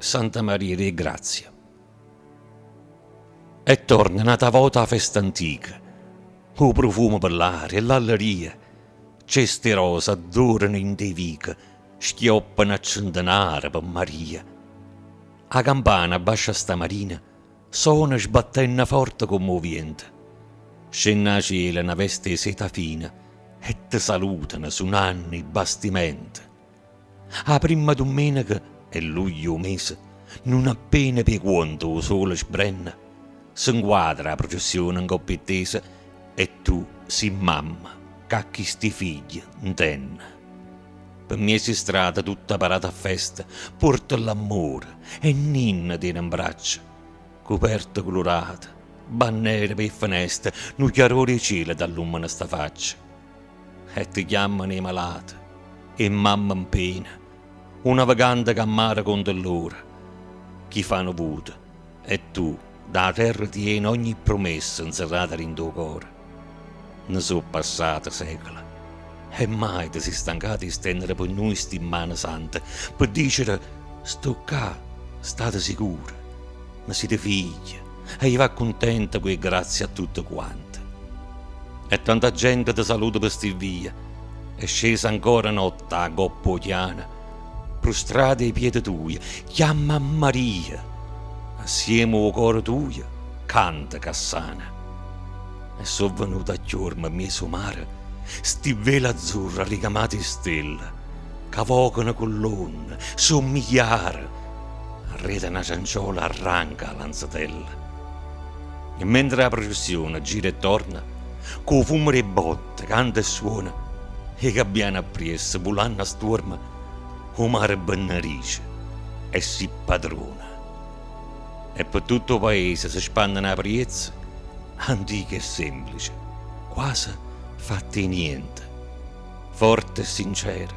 Santa Maria di Grazia. E torna un'altra volta a festa antica, il profumo per l'aria e l'alleria, ceste rose adorano in dei vica, schioppano a centenare per Maria. A campana bascia stamattina suona sbattendo forte commovente. Scende a cielo una veste seta fina e ti salutano suonando i bastimenti. A prima domenica e luglio mese, non appena per quanto il sole sbrenna, si inquadra la processione in coppia tesa e tu si mamma, cacchi sti figli, intenna. Per me si strada tutta parata a festa, porta l'amore e ninna tiene in braccia, coperta colorata, bandiere per finestre, nu chiarore cielo dall'umana sta faccia. E ti chiamano i malati, e mamma in pena, una vagante che ammara contro loro, chi fanno vuto, e tu da terra tieni ogni promessa inserrata in tuo cuore. Ne sono passate secoli, e mai ti sei stancato di stendere per noi sti mani sante, per dicere, sto qua, state sicuri, ma siete figli, e io va contenta qui grazie a tutte quante. E tanta gente ti saluta per sti via, è scesa ancora notte a coppa chiana, prostrate ai piedi tui, chiama a Maria, assieme al cuore tuo, canta Cassana. E sono venuta a chiorma a mia somare, sti veli azzurri ricamati in stelle, che vocano colonne, son migliaia, arreda una cianciola arranca la lanzatella. E mentre la processione gira e torna, co fumo e botte, canta e suona, e gabbiano appresso, volando a storma, o mare bannarice e si padrona. E per tutto il paese si spande una priezza, antica e semplice, quasi fatta di niente, forte e sincera,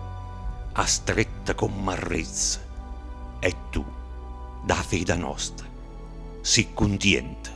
a stretta con marrezza, e tu, da fede nostra, si contiente.